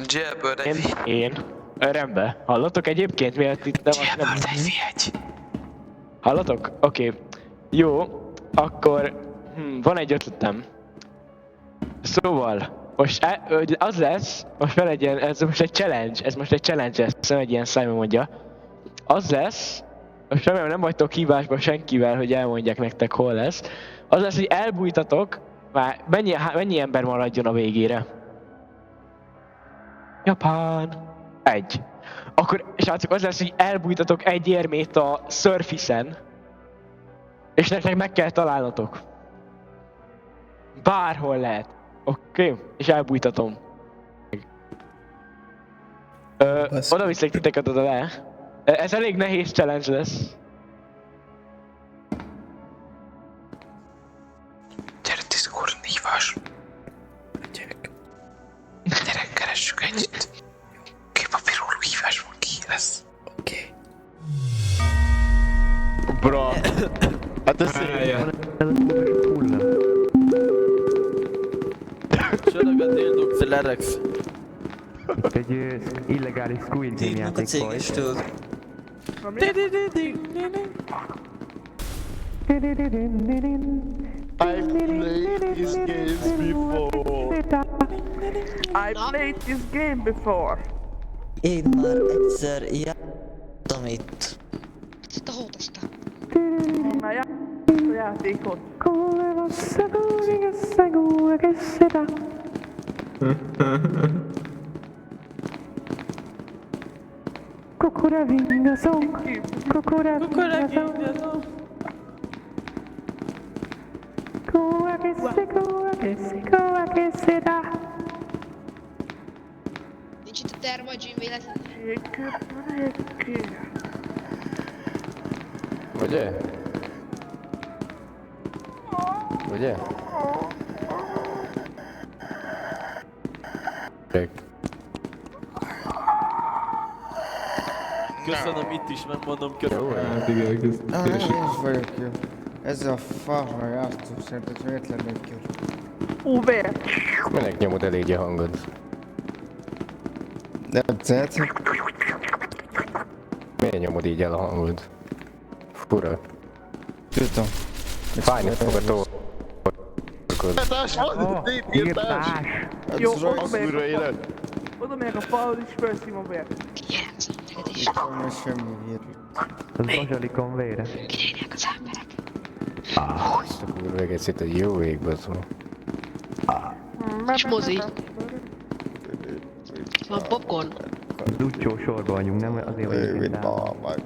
Jailbird egy V1. Én. Rendben. Hallatok egyébként, miért itt nem... Jailbird egy V1. Hallatok? Oké. Jó, akkor... van egy ötletem. Szóval... Most az lesz, most fel egy ilyen, ez most egy challenge lesz, nem egy ilyen Simon mondja. Az lesz, most remélem nem vagytok hívásban senkivel, hogy elmondják nektek hol lesz. Az lesz, hogy elbújtatok, már mennyi ember maradjon a végére? Japán. Egy. Akkor, srácok, az lesz, hogy elbújtatok egy érmét a Surface-en, és nektek meg kell találnotok. Bárhol lehet. Oké? És elbújtatom. Oda viszlek titeket oda le. Ez elég nehéz challenge lesz. Gyere Discord hívás. Gyere, keressük együtt. Kőpapíróló hívás van, ki lesz? Oké. Bra. Hát ez szép. Csalog a dildók, Celerex. Egy illegális Squid Game Hívnak a játék volt. cégestől. I've played these games before. I played this game before. Én már egyszer jártam itt. Sitä huutosta. Mä jatkan játékot. Kuulevassa kuulijassa kuulekesseta. Kukura vingasong, kukura vingasong. Kuulekesseta. Nincs itt a terma, Jim véletlen. Ugye? Ugye? Köszönöm, itt is megmondom, köszönöm. Én is vagyok jó. Ezzel a fára jártunk, szerinted véletlen még jó. UV. Minek nyomod el így a hangod? Nem tehet? Miért nyomod így el a hangod? Fura. Tudom. Fájni fog a torkod. Írtás! Jó, Ez oda megyek Újra a élet. oda megyek a falhoz is felszím a vért. Kinyelsz neked is. itt van semmi hírű. Az bazsalikon vére. Kinyelják az emberek. Ezt a kurva egész itt a jó égbe szó. És mozi. Van popcorn. Ducsó sorba vagyunk, nem azért vagyunk itt Rövid áll. bámak.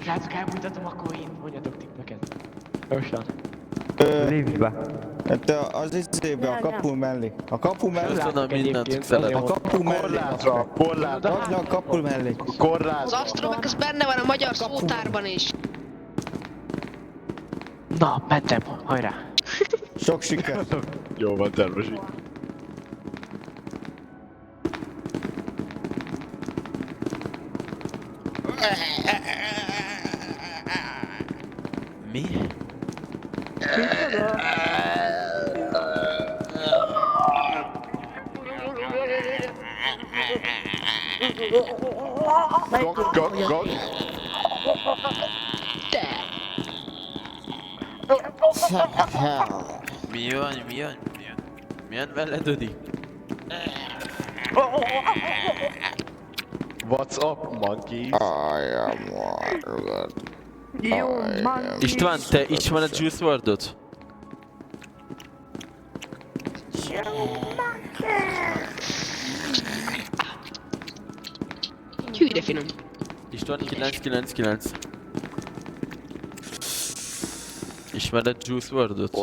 Srácok, elbújtatom, akkor én mondjatok tippeket. Gyorsan. Liftbe. Hát az izébe, a kapu mellé. A kapu mellé. Köszönöm mindent, Egyébként, Celerex. A kapu mellé. Korlátra, korlátra, Rakd le a kapu mellé. Az korlátra. Astromech az benne van a magyar szótárban is. Na, mentem, hajrá. Sok sikert. Jó van, tervesi. Mi? Gok. Mi van? Milyen veled, Ödi? What's up, monkey? I am one. Jó, man. István, te ismered Juice WRLD-ot? Hű, de finom. István 999. Ismered Juice WRLD-ot?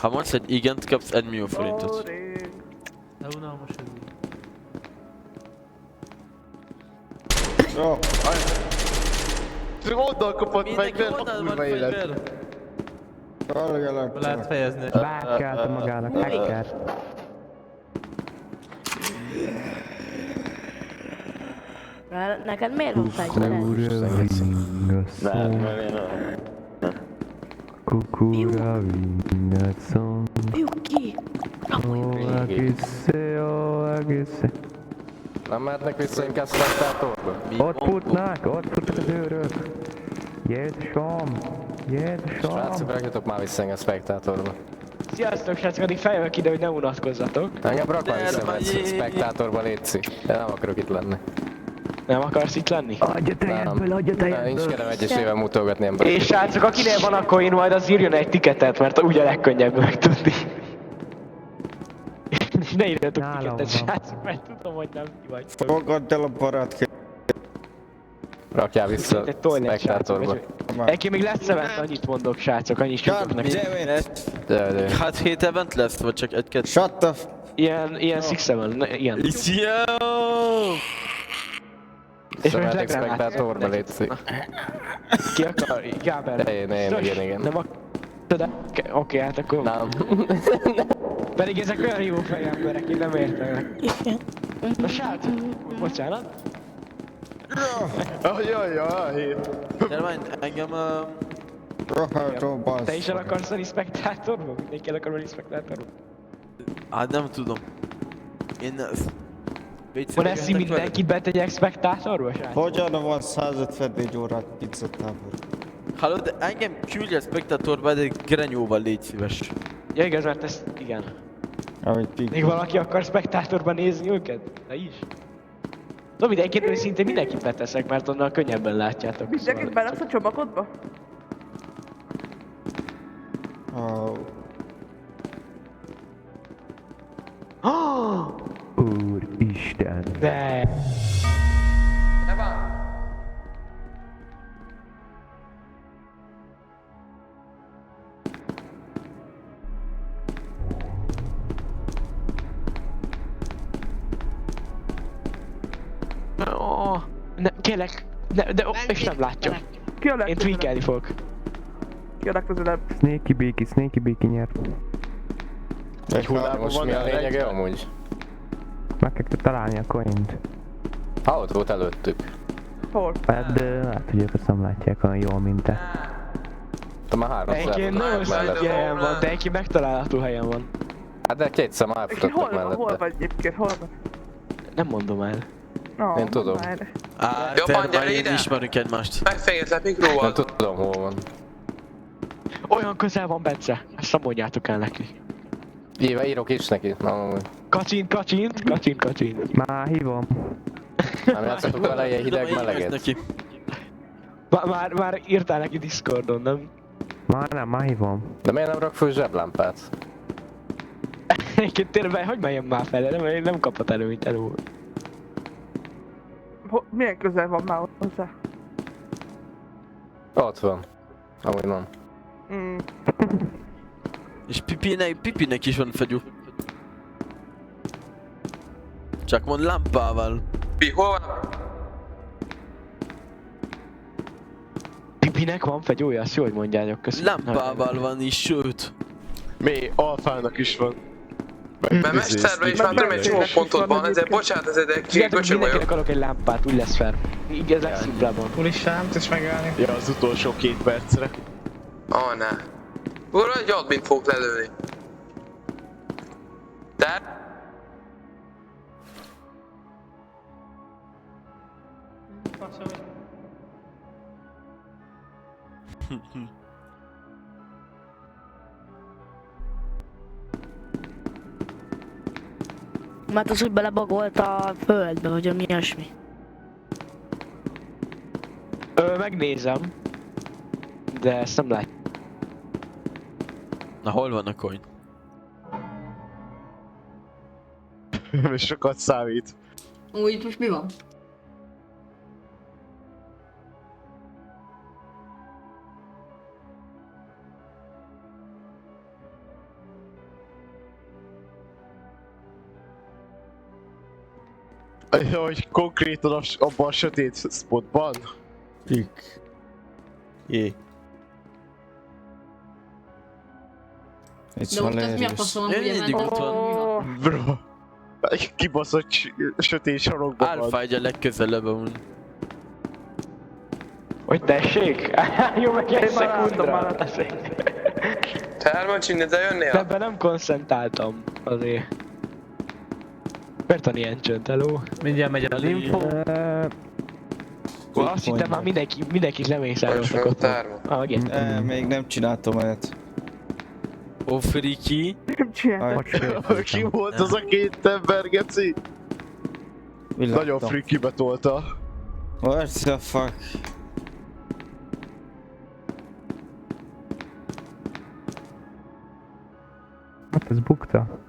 Ha mondsz egy igent, kapsz 1 millió forintot. Jó. Oldal kapott meg, nem a kurva élet. Lehet fejezni. Bákjálta magának, hacker. Neked miért van fegyvered? Cura vignazzon. Oh, chissé. Nem mehetnek vissza inkább spektátorba? Ott futnak az őrök. Jézusom. Srácok, rakjatok már vissza engem spektátorba. Sziasztok, srácok, addig feljövök ide, hogy ne unatkozzatok. Engem rak már vissza, mert spektátorba létszi. De nem akarok itt lenni. Nem akarsz itt lenni? Adja tejedből. Nincs kedvem egyesével mutogatni emberek. És srácok, akinél van a coin, majd az írjon egy tiketet, mert úgy a legkönnyebb megtudni. És ne írjatok Nálam tiketet, van. srácok, mert tudom, hogy nem ti vagy. Fogadd el a barát. Rakjál vissza Egy toilet, srácok. spektátorba. Egyébként még lesz event, annyit mondok, srácok, annyit tudok nektek. De. Hát 7 event lesz, vagy csak 1-2? Shut the f... Ilyen 6-7, ilyen. Yo! És most Visszamehetek legrám spektátorba létszi. Ki akar? Gábor. Igen. Nem akar? Oké, hát akkor... Nem. Pedig ezek olyan jó fejemberek, én nem értem. Na srác, bocsánat. Gyere, engem Rohadó bassz. Te is el akarsz lenni spektátorba? Mindenki el akar lenni spektátorba? hát nem tudom. Én... Van eszi mindenkit betegyek spektátorba, srác? Hogyan van 154 órát pizzatábor? Halló, de engem küldj a spektátorba, de grenyóval légy szíves. Ja igaz, mert ezt, igen. Ahogy Még pizza. valaki akar spektátorban nézni őket? Te is? Tudom, mindenként őszintén mindenkit beteszek, mert onnan könnyebben látjátok. Mindenkit belesz a csomagodba? Oh. Úristen. De... Oh, ne, kérlek, ne, de és nem látja. Ki a Én legközelebb? tweakelni fogok. Ki a legközelebb? Snaky Beaky nyert. Egy hullában most mi a lényege amúgy? Meg kell találni a coint. Ha ott volt előttük. Hol? Hát lehet, hogy ők azt nem látják olyan jól, mint te. Te már 3 Egyébként nagyon szép helyen van, de egyébként megtalálható helyen van. Hát de kétszer már És elfutottak hol van mellette. egyébként? Hol van? Nem mondom el. No, Én tudom. már. Jobban, gyere én ide! ismerünk egymást. Megfejezzek Nem mikróval. tudom hol van. Olyan közel van Bence, ezt nem mondjátok el neki. Írok is neki. Kacsint. Már hívom. Nem játszatok vele ilyen hideg meleget. Neki. Már írtál neki Discordon, nem? Már hívom. De miért nem rak föl zseblámpát? Egyébként tényleg, hogy menjen már fel, nem kaphat előnyt elő. Milyen közel van már hozzá? Ott van. Amúgy van. Mm. És Pipinek is van fegyú. Csak mond lámpával. Pi, hol van? Pipinek van fegyója, azt jó, hogy mondjátok, köszönöm. Lámpával van is, sőt. Mi? Alfának is van. Mert mesterben is már több egy csomó pontod van, ezért bocsánat, ezért egy Tudjátok, köcsög mindenkinek vagyok. adok egy lámpát, úgy lesz fel. Így ez legszimplábban. Ja, az utolsó 2 percre. Ne. Ura, egy admint fogok lelőni. Te? Mert az úgy belebagolt a földbe, vagy ami ilyesmi. Megnézem. De ezt nem látjuk. Na hol van a coin? És sokat számít. Úgy most mi van? Hogy konkrétan abban a sötét spotban. Pik. Jé. It's hilarious. Én mindig ott van. Bro. Egy kibaszott sötét sarokban van. Alfa egy a legközelebb amúgy. Hogy tessék? Jó, meg egy Én már álltam szekundra. már. Te Hermancsin, de jönnél? Ebben nem koncentráltam azért. Miért van ilyen csönd, hello? Mindjárt megy az info. Azt hittem már mindenki lemészároltak ott. Ah, megint. Még nem csináltam olyat. Ó, friki. Nem csináltam. Ki volt az a két ember, geci? Nagyon friki betolta. What the fuck? Hát ez bukta.